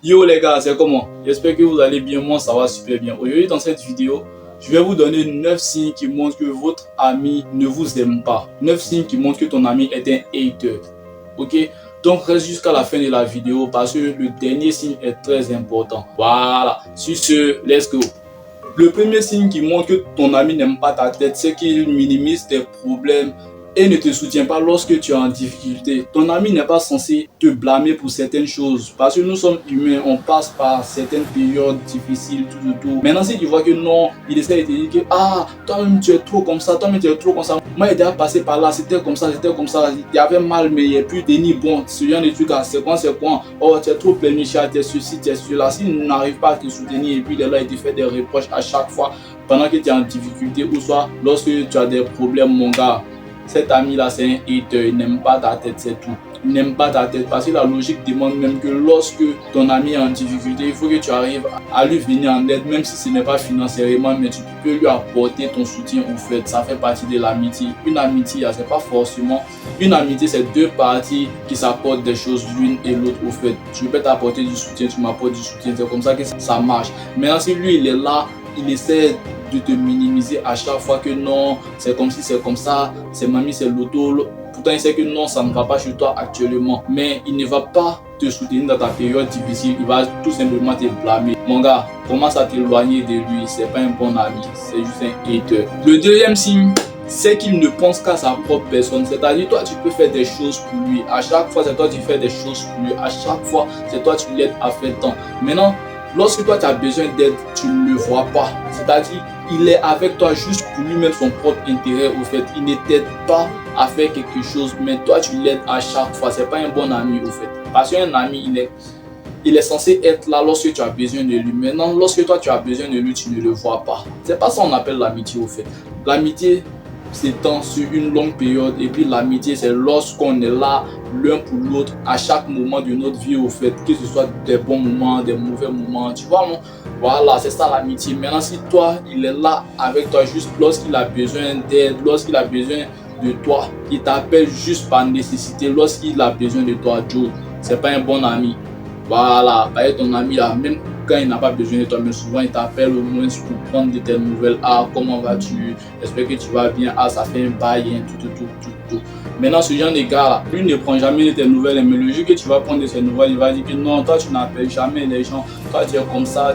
Yo les gars, c'est comment? J'espère que vous allez bien, moi ça va super bien. Aujourd'hui dans cette vidéo, je vais vous donner 9 signes qui montrent que votre ami ne vous aime pas. 9 signes qui montrent que ton ami est un hater. Ok? Donc reste jusqu'à la fin de la vidéo parce que le dernier signe est très important. Voilà, sur ce, let's go. Le premier signe qui montre que ton ami n'aime pas ta tête, c'est qu'il minimise tes problèmes et ne te soutient pas lorsque tu es en difficulté. Ton ami n'est pas censé te blâmer pour certaines choses parce que nous sommes humains, on passe par certaines périodes difficiles, tout. Maintenant, si tu vois que non, il essaie de te dire que toi-même tu es trop comme ça, toi-même tu es trop comme ça. Moi, j'ai déjà passé par là, c'était comme ça, il y avait mal, mais il n'y a plus de ni bon. Ce genre de trucs, c'est quoi? Oh, tu es trop pleurnichard, tu es ceci, tu es cela. S'il n'arrive pas à te soutenir et puis là, il te fait des reproches à chaque fois pendant que tu es en difficulté ou soit lorsque tu as des problèmes, mon gars. Cet ami-là, c'est un hater, il n'aime pas ta tête, c'est tout. Il n'aime pas ta tête parce que la logique demande même que lorsque ton ami est en difficulté, il faut que tu arrives à lui venir en aide, même si ce n'est pas financièrement, mais tu peux lui apporter ton soutien au fait. Ça fait partie de l'amitié. Une amitié, c'est pas forcément. Une amitié, c'est deux parties qui s'apportent des choses l'une et l'autre au fait. Je peux t'apporter du soutien, tu m'apportes du soutien, c'est comme ça que ça marche. Maintenant, si lui, il est là, il essaie de te minimiser à chaque fois que non, c'est comme si c'est comme ça, c'est mamie, c'est l'auto. Pourtant, il sait que non, ça ne va pas chez toi actuellement. Mais il ne va pas te soutenir dans ta période difficile. Il va tout simplement te blâmer. Mon gars, commence à t'éloigner de lui. C'est pas un bon ami, c'est juste un hater. Le deuxième signe, c'est qu'il ne pense qu'à sa propre personne. C'est-à-dire, toi, tu peux faire des choses pour lui. À chaque fois, c'est toi qui fais des choses pour lui. À chaque fois, c'est toi qui l'aides à faire tant. Maintenant, lorsque toi, tu as besoin d'aide, tu ne le vois pas. C'est-à-dire, il est avec toi juste pour lui-même son propre intérêt. Au fait, il ne t'aide pas à faire quelque chose, mais toi, tu l'aides à chaque fois. C'est pas un bon ami, au fait. Parce qu'un ami, il est censé être là lorsque tu as besoin de lui. Maintenant, lorsque toi, tu as besoin de lui, tu ne le vois pas. C'est pas ça qu'on appelle l'amitié, au fait. L'amitié s'étend sur une longue période et puis l'amitié, c'est lorsqu'on est là l'un pour l'autre à chaque moment de notre vie, au fait, que ce soit des bons moments, des mauvais moments, tu vois, non? Voilà, c'est ça l'amitié. Maintenant, si toi, il est là avec toi juste lorsqu'il a besoin d'aide, lorsqu'il a besoin de toi, il t'appelle juste par nécessité lorsqu'il a besoin de toi, Joe, c'est pas un bon ami. Voilà, bah, ton ami là, même quand il n'a pas besoin de toi, mais souvent il t'appelle au moins pour prendre de tes nouvelles. Ah, comment vas-tu? J'espère que tu vas bien. Ah, ça fait un bail, tout. Maintenant, ce genre de gars là, lui ne prend jamais de tes nouvelles, mais le jour que tu vas prendre de ses nouvelles, il va dire que non, toi tu n'appelles jamais les gens, toi tu es comme ça,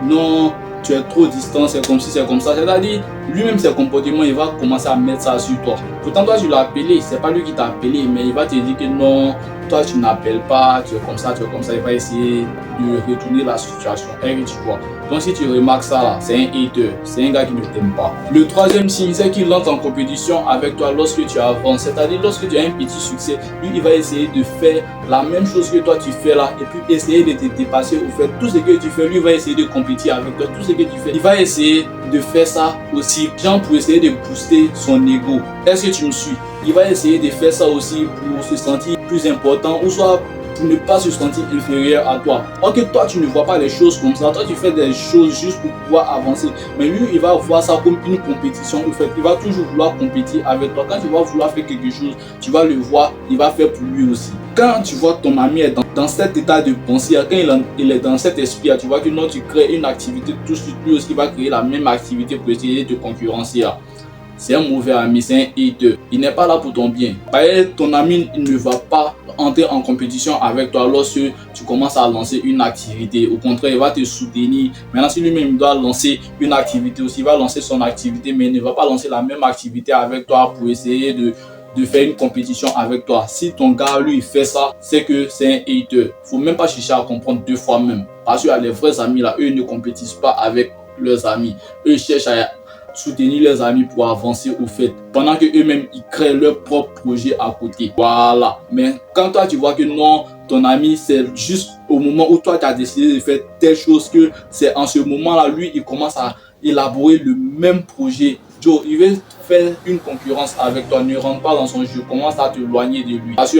non, tu es trop distant, c'est comme si c'est comme ça. C'est-à-dire, lui-même ses comportements, il va commencer à mettre ça sur toi. Pourtant, toi tu l'as appelé, c'est pas lui qui t'a appelé, mais il va te dire que non, toi tu n'appelles pas, tu es comme ça, il va essayer de retourner la situation. Et tu vois. Donc si tu remarques ça là, c'est un hater, c'est un gars qui ne t'aime pas. Le troisième signe, c'est qu'il entre en compétition avec toi lorsque tu avances. C'est-à-dire lorsque tu as un petit succès, lui il va essayer de faire la même chose que toi tu fais là et puis essayer de te dépasser au fait. Tout ce que tu fais, lui il va essayer de compétir avec toi. Tout ce que tu fais, il va essayer de faire ça aussi, genre pour essayer de booster son ego. Est-ce que tu me suis? Il va essayer de faire ça aussi pour se sentir plus important ou soit pour ne pas se sentir inférieur à toi. Ok, toi tu ne vois pas les choses comme ça, toi tu fais des choses juste pour pouvoir avancer, mais lui il va voir ça comme une compétition. En fait, il va toujours vouloir compétir avec toi. Quand tu vas vouloir faire quelque chose, tu vas le voir, il va faire pour lui aussi. Quand tu vois ton ami est dans cet état de pensée, quand il est dans cet esprit, tu vois que non, tu crées une activité, tout de suite lui aussi va créer la même activité pour essayer de te concurrencer. C'est un mauvais ami, c'est un hater. Il n'est pas là pour ton bien. Ton ami il ne va pas entrer en compétition avec toi lorsque tu commences à lancer une activité. Au contraire, il va te soutenir. Maintenant, si lui-même doit lancer une activité aussi, il va lancer son activité, mais il ne va pas lancer la même activité avec toi pour essayer de faire une compétition avec toi. Si ton gars, lui, il fait ça, c'est que c'est un hater. Faut même pas chercher à comprendre deux fois même. Parce que les vrais amis, là, eux ne compétissent pas avec leurs amis. Eux cherchent à soutenir leurs amis pour avancer au fait, pendant que eux-mêmes ils créent leur propre projet à côté. Voilà. Mais quand toi tu vois que non, ton ami c'est juste au moment où toi tu as décidé de faire telle chose, que c'est en ce moment-là, lui il commence à élaborer le même projet. Joe, il veut faire une concurrence avec toi, ne rentre pas dans son jeu, commence à t'éloigner de lui. Parce que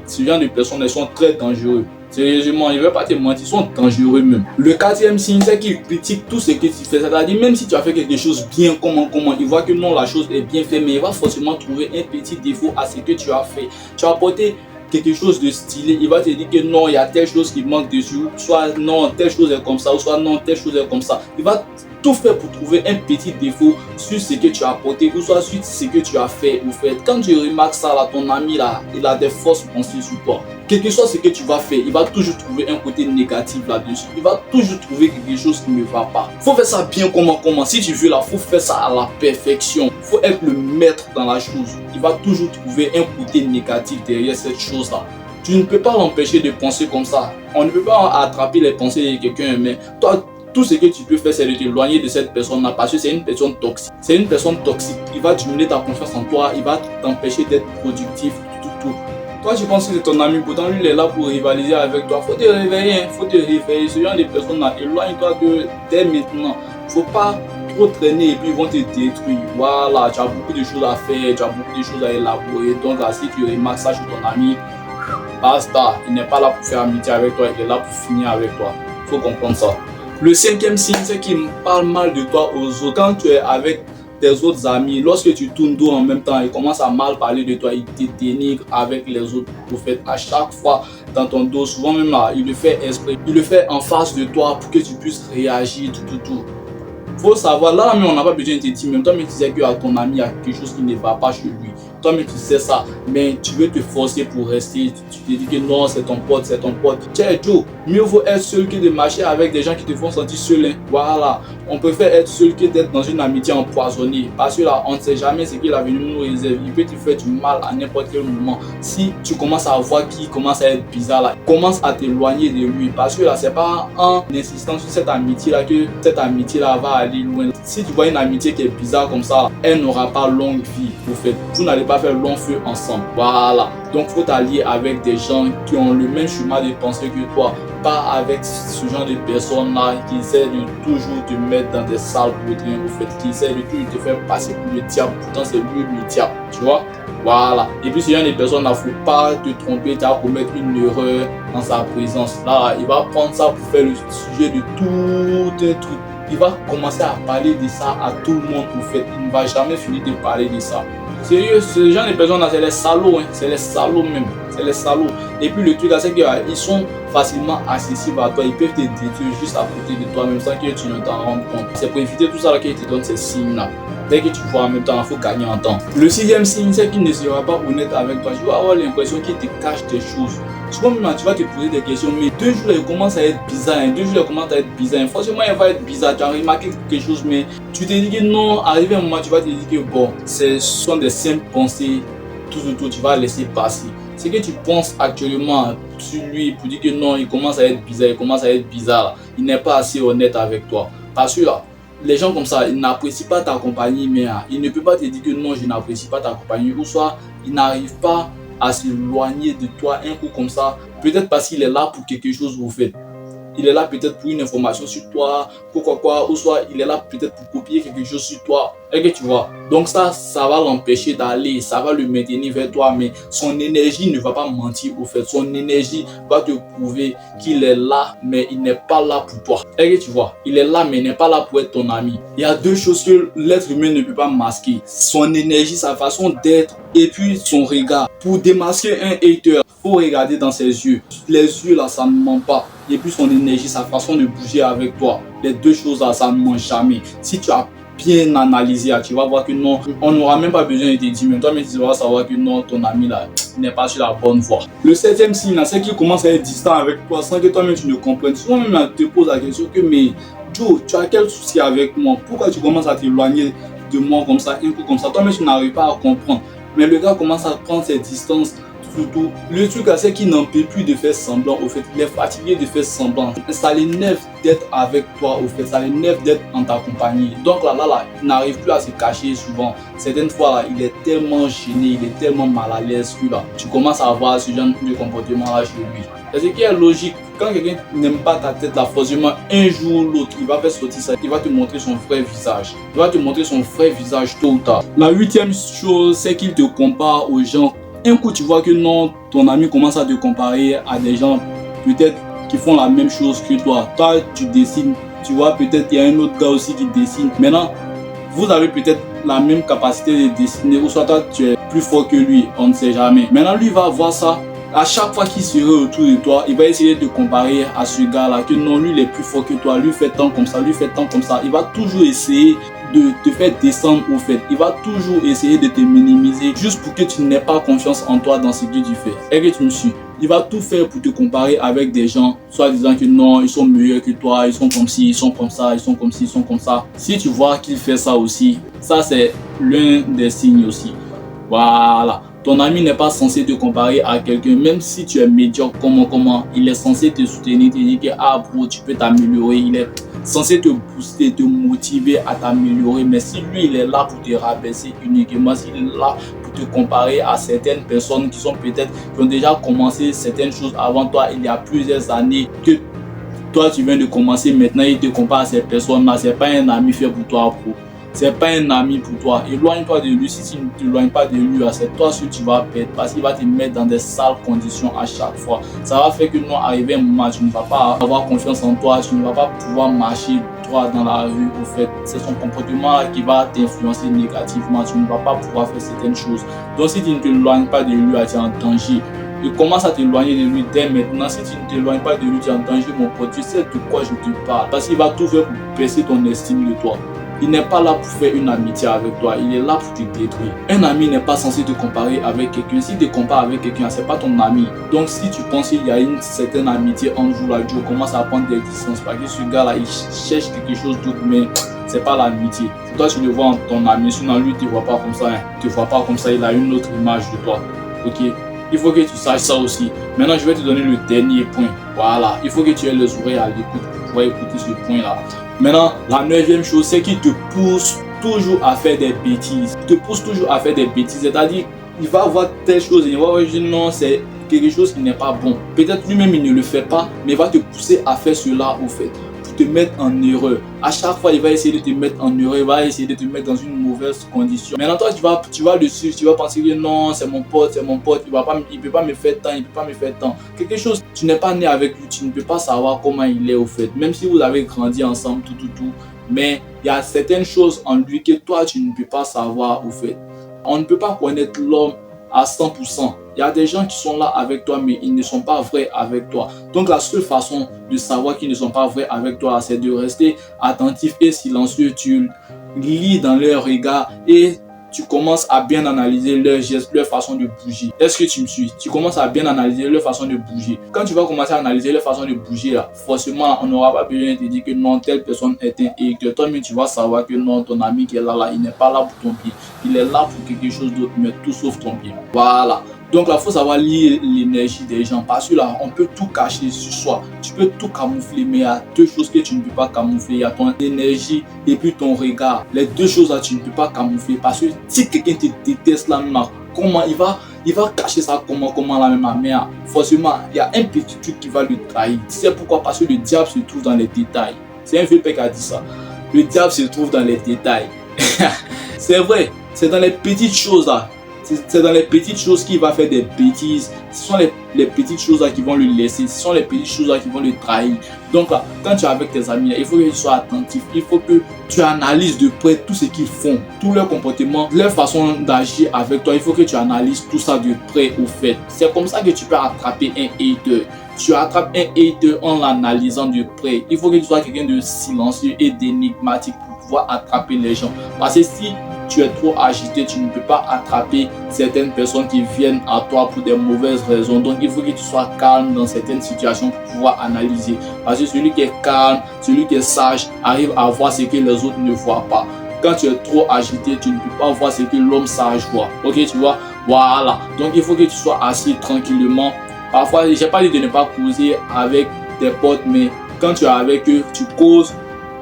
ce genre de personnes, elles sont très dangereuses. Sérieusement, il ne veut pas te mentir, ils sont dangereux même. Le quatrième signe, c'est qu'il critique tout ce que tu fais. C'est-à-dire, même si tu as fait quelque chose bien, comment, il voit que non, la chose est bien faite, mais il va forcément trouver un petit défaut à ce que tu as fait. Tu as apporté quelque chose de stylé, il va te dire que non, il y a telle chose qui manque dessus, soit non, telle chose est comme ça, ou soit non, telle chose est comme ça. Il va tout faire pour trouver un petit défaut sur ce que tu as apporté, ou soit sur ce que tu as fait ou fait. Quand tu remarques ça, là, ton ami, là, il a des fausses pensées sur toi. Quel que soit ce que tu vas faire, il va toujours trouver un côté négatif là-dessus. Il va toujours trouver quelque chose qui ne va pas. Il faut faire ça bien comment. Si tu veux là, il faut faire ça à la perfection. Il faut être le maître dans la chose. Il va toujours trouver un côté négatif derrière cette chose-là. Tu ne peux pas l'empêcher de penser comme ça. On ne peut pas attraper les pensées de quelqu'un, mais toi, tout ce que tu peux faire, c'est de t'éloigner de cette personne-là parce que c'est une personne toxique. C'est une personne toxique. Il va diminuer ta confiance en toi, il va t'empêcher d'être productif, tout. Toi, tu penses que c'est ton ami, pourtant lui, il est là pour rivaliser avec toi. Faut te réveiller, Ce genre de personnes-là, éloigne-toi dès maintenant. Faut pas trop traîner et puis ils vont te détruire. Voilà, tu as beaucoup de choses à faire, tu as beaucoup de choses à élaborer. Donc là, si tu remarques ça chez ton ami, basta, il n'est pas là pour faire amitié avec toi, il est là pour finir avec toi. Faut comprendre ça. Le cinquième signe, c'est qu'il parle mal de toi aux autres. Quand tu es avec tes autres amis, lorsque tu tournes dos en même temps, il commence à mal parler de toi, il te dénigre avec les autres prophètes. À chaque fois dans ton dos, souvent même là, il le fait exprès. Il le fait en face de toi pour que tu puisses réagir, tout. Faut savoir, là mais on n'a pas besoin de te dire, même toi mais tu sais qu'à ton ami il y a quelque chose qui ne va pas chez lui. Toi mais tu sais ça, mais tu veux te forcer pour rester. Tu te dis que non, c'est ton pote. Tiens Joe, mieux vaut être seul que de marcher avec des gens qui te font sentir seul. Hein. Voilà, on préfère être seul que d'être dans une amitié empoisonnée. Parce que là, on ne sait jamais ce que l'avenir nous réserve. Il peut te faire du mal à n'importe quel moment. Si tu commences à voir qu'il commence à être bizarre là, commence à t'éloigner de lui. Parce que là, c'est pas en insistant sur cette amitié là que cette amitié là va aller loin. Si tu vois une amitié qui est bizarre comme ça, elle n'aura pas longue vie. Vous n'allez pas faire long feu ensemble. Voilà. Donc, il faut t'allier avec des gens qui ont le même chemin de pensée que toi. Pas avec ce genre de personnes-là qui essaient de toujours te mettre dans des sales poudrines, qui essaient de toujours te faire passer pour le diable. Pourtant, c'est lui le diable. Tu vois? Voilà. Et puis, ce genre de personnes-là, il ne faut pas te tromper. Tu vas commettre une erreur dans sa présence. Là, il va prendre ça pour faire le sujet de tout un truc. Il va commencer à parler de ça à tout le monde. Il ne va jamais finir de parler de ça. Sérieux, ce genre de personnes là, c'est les salauds, hein. C'est les salauds même, c'est les salauds. Et puis le truc là, c'est qu'ils sont facilement accessibles à toi, ils peuvent te détruire juste à côté de toi, même sans que tu ne t'en rendes compte. C'est pour éviter tout ça là qu'ils te donnent ces signes là. Dès que tu vois en même temps, il faut gagner en temps. Le sixième signe, c'est qu'il ne sera pas honnête avec toi. Tu vas avoir l'impression qu'il te cache des choses. Souvent même, tu vas te poser des questions, mais 2 jours là, il commence à être bizarre. 2 jours là, il commence à être bizarre. Forcément, il va être bizarre. Tu as remarqué quelque chose, mais tu te dis que non, arrivé un moment, tu vas te dire que bon, ce sont des simples pensées, tout, tu vas laisser passer. Ce que tu penses actuellement sur lui pour dire que non, il commence à être bizarre, il n'est pas assez honnête avec toi. Parce que là, les gens comme ça, ils n'apprécient pas ta compagnie, mais il ne peut pas te dire que non, je n'apprécie pas ta compagnie, ou soit il n'arrive pas à s'éloigner de toi un coup comme ça, peut-être parce qu'il est là pour quelque chose vous faites. Il est là peut-être pour une information sur toi, quoi, ou soit il est là peut-être pour copier quelque chose sur toi. Et que tu vois. Donc ça va l'empêcher d'aller, ça va le maintenir vers toi, mais son énergie ne va pas mentir au fait. Son énergie va te prouver qu'il est là, mais il n'est pas là pour toi. Et que tu vois, il est là, mais il n'est pas là pour être ton ami. Il y a 2 choses que l'être humain ne peut pas masquer. Son énergie, sa façon d'être, et puis son regard. Pour démasquer un hater, il faut regarder dans ses yeux. Les yeux là, ça ne ment pas. Et puis son énergie, sa façon de bouger avec toi. Les 2 choses là, ça ne ment jamais. Si tu as bien analysé, tu vas voir que non, on n'aura même pas besoin de te dire, mais toi-même tu vas savoir que non, ton ami là n'est pas sur la bonne voie. Le 7e signe là, c'est qu'il commence à être distant avec toi sans que toi-même tu ne comprennes. Souvent même tu te poses la question que mais Joe, tu as quel souci avec moi? Pourquoi tu commences à t'éloigner de moi comme ça, un coup comme ça? Toi-même tu n'arrives pas à comprendre. Mais le gars commence à prendre ses distances. Surtout, le truc c'est qu'il n'en peut plus de faire semblant au fait, il est fatigué de faire semblant. Ça l'énerve d'être avec toi au fait, ça l'énerve d'être en ta compagnie. Donc là, il n'arrive plus à se cacher souvent. Certaines fois là, il est tellement gêné, il est tellement mal à l'aise que là, tu commences à avoir ce genre de comportement là chez lui. C'est ce qui est logique. Quand quelqu'un n'aime pas ta tête là, forcément un jour ou l'autre, il va faire sortir ça, il va te montrer son vrai visage. Il va te montrer son vrai visage tôt ou tard. La 8e chose, c'est qu'il te compare aux gens. Un coup, tu vois que non, ton ami commence à te comparer à des gens peut-être qui font la même chose que toi. Toi, tu dessines, tu vois, peut-être il y a un autre gars aussi qui dessine. Maintenant, vous avez peut-être la même capacité de dessiner, ou soit toi, tu es plus fort que lui, on ne sait jamais. Maintenant, lui va voir ça, à chaque fois qu'il serait autour de toi, il va essayer de te comparer à ce gars-là, que non, lui il est plus fort que toi, lui fait tant comme ça, lui fait tant comme ça. Il va toujours essayer de te faire descendre au fait. Il va toujours essayer de te minimiser juste pour que tu n'aies pas confiance en toi dans ce que tu fais. Et que tu me suis. Il va tout faire pour te comparer avec des gens, soit disant que non, ils sont meilleurs que toi, ils sont comme ci, ils sont comme ça, ils sont comme ci, ils sont comme ça. Si tu vois qu'il fait ça aussi, ça c'est l'un des signes aussi. Voilà. Ton ami n'est pas censé te comparer à quelqu'un, même si tu es médiocre, comment, il est censé te soutenir, te dire que ah bro, tu peux t'améliorer, il est censé te booster, te motiver à t'améliorer. Mais si lui, il est là pour te rabaisser uniquement, s'il est là pour te comparer à certaines personnes qui sont peut-être, qui ont déjà commencé certaines choses avant toi il y a plusieurs années, que toi tu viens de commencer maintenant, il te compare à ces personnes-là, c'est pas un ami fait pour toi, bro. C'est pas un ami pour toi. Éloigne-toi de lui. Si tu ne t'éloignes pas de lui, c'est toi ce que tu vas perdre parce qu'il va te mettre dans des sales conditions à chaque fois. Ça va faire que non, arrivé un moment, tu ne vas pas avoir confiance en toi, tu ne vas pas pouvoir marcher droit dans la rue. Au fait, c'est son comportement qui va t'influencer négativement. Tu ne vas pas pouvoir faire certaines choses. Donc, si tu ne t'éloignes pas de lui, tu es en danger. Il commence à t'éloigner de lui dès maintenant. Si tu ne t'éloignes pas de lui, tu es en danger, mon pote. Tu sais de quoi je te parle. Parce qu'il va tout faire pour baisser ton estime de toi. Il n'est pas là pour faire une amitié avec toi, il est là pour te détruire. Un ami n'est pas censé te comparer avec quelqu'un. S'il te compare avec quelqu'un, c'est pas ton ami. Donc si tu penses qu'il y a une certaine amitié entre vous, là, tu commences à prendre des distances parce que ce gars-là, il cherche quelque chose d'autre, mais c'est pas l'amitié. Toi, tu le vois en ton ami, sinon lui, tu ne te vois pas comme ça. Tu ne te vois pas comme ça, il a une autre image de toi. Ok? Il faut que tu saches ça aussi. Maintenant, je vais te donner le dernier point. Voilà. Il faut que tu aies les oreilles à l'écoute pour pouvoir écouter ce point-là. Maintenant, la 9e chose, c'est qu'il te pousse toujours à faire des bêtises. Il te pousse toujours à faire des bêtises. C'est-à-dire, il va voir telle chose et il va dire non, c'est quelque chose qui n'est pas bon. Peut-être lui-même, il ne le fait pas, mais il va te pousser à faire cela au fait. Te mettre en erreur. À chaque fois, il va essayer de te mettre en erreur, il va essayer de te mettre dans une mauvaise condition. Maintenant, toi, tu vas le suivre, tu vas penser que non, c'est mon pote, il peut pas me faire tant, il peut pas me faire tant. Quelque chose, tu n'es pas né avec lui, tu ne peux pas savoir comment il est au fait. Même si vous avez grandi ensemble, tout. Mais il y a certaines choses en lui que toi, tu ne peux pas savoir au fait. On ne peut pas connaître l'homme à 100%. Il y a des gens qui sont là avec toi, mais ils ne sont pas vrais avec toi. Donc la seule façon de savoir qu'ils ne sont pas vrais avec toi, c'est de rester attentif et silencieux. Tu lis dans leur regard et tu commences à bien analyser leurs gestes, leur façon de bouger. Est-ce que tu me suis? Tu commences à bien analyser leur façon de bouger. Quand tu vas commencer à analyser leur façon de bouger, là, forcément, on n'aura pas besoin de te dire que non, telle personne est un électeur. Toi-même, tu vas savoir que non, ton ami qui est là, il n'est pas là pour ton pied. Il est là pour quelque chose d'autre, mais tout sauf ton pied. Voilà. Donc là, il faut savoir lire l'énergie des gens. Parce que là, on peut tout cacher sur soi. Tu peux tout camoufler, mais il y a deux choses que tu ne peux pas camoufler. Il y a ton énergie et puis ton regard. Les deux choses là, tu ne peux pas camoufler. Parce que si quelqu'un te déteste là, comment il va cacher ça comment la même mère. Forcément, il y a un petit truc qui va le trahir. C'est pourquoi? Parce que le diable se trouve dans les détails. C'est un vieux père qui a dit ça. Le diable se trouve dans les détails. C'est vrai, c'est dans les petites choses là. C'est dans les petites choses qu'il va faire des bêtises. Ce sont les petites choses là qui vont le laisser. Ce sont les petites choses là qui vont le trahir. Donc là, quand tu es avec tes amis, il faut que tu sois attentif. Il faut que tu analyses de près tout ce qu'ils font, tout leur comportement, leur façon d'agir avec toi. Il faut que tu analyses tout ça de près au fait. C'est comme ça que tu peux attraper un hater. Tu attrapes un hater en l'analysant de près. Il faut que tu sois quelqu'un de silencieux et d'énigmatique pour pouvoir attraper les gens. Parce que si tu es trop agité, tu ne peux pas attraper certaines personnes qui viennent à toi pour des mauvaises raisons. Donc il faut que tu sois calme dans certaines situations pour pouvoir analyser. Parce que celui qui est calme, celui qui est sage, arrive à voir ce que les autres ne voient pas. Quand tu es trop agité, tu ne peux pas voir ce que l'homme sage voit. Ok, tu vois? Voilà. Donc il faut que tu sois assis tranquillement. Parfois, je n'ai pas dit de ne pas causer avec tes potes, mais quand tu es avec eux, tu causes.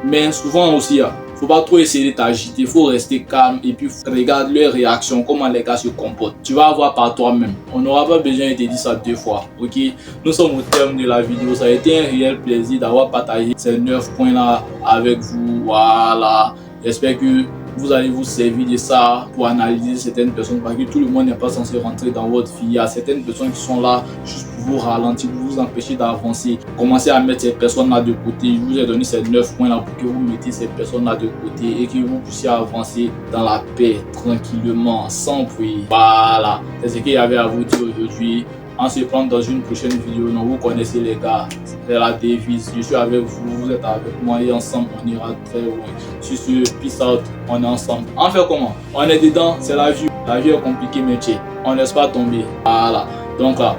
Mais souvent aussi, il ne faut pas trop essayer de t'agiter, il faut rester calme et puis regarde leurs réactions, comment les gars se comportent. Tu vas voir par toi-même. On n'aura pas besoin de te dire ça 2 fois. Ok? Nous sommes au terme de la vidéo. Ça a été un réel plaisir d'avoir partagé ces 9 points-là avec vous. Voilà. J'espère que vous allez vous servir de ça pour analyser certaines personnes parce que tout le monde n'est pas censé rentrer dans votre vie. Il y a certaines personnes qui sont là juste pour vous ralentir, pour vous empêcher d'avancer. Commencez à mettre ces personnes-là de côté. Je vous ai donné ces 9 points-là pour que vous mettiez ces personnes-là de côté et que vous puissiez avancer dans la paix, tranquillement, sans bruit. Voilà, c'est ce qu'il y avait à vous dire aujourd'hui. On se prend dans une prochaine vidéo. Donc, vous connaissez les gars, c'est la devise. Je suis avec vous, vous êtes avec moi et ensemble on ira très loin. Sur ce, peace out, on est ensemble. On fait comment? On est dedans, c'est la vie. La vie est compliquée, mais tiens, on ne laisse pas tomber. Voilà. Donc là,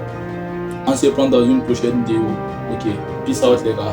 on se prend dans une prochaine vidéo. Ok, peace out les gars.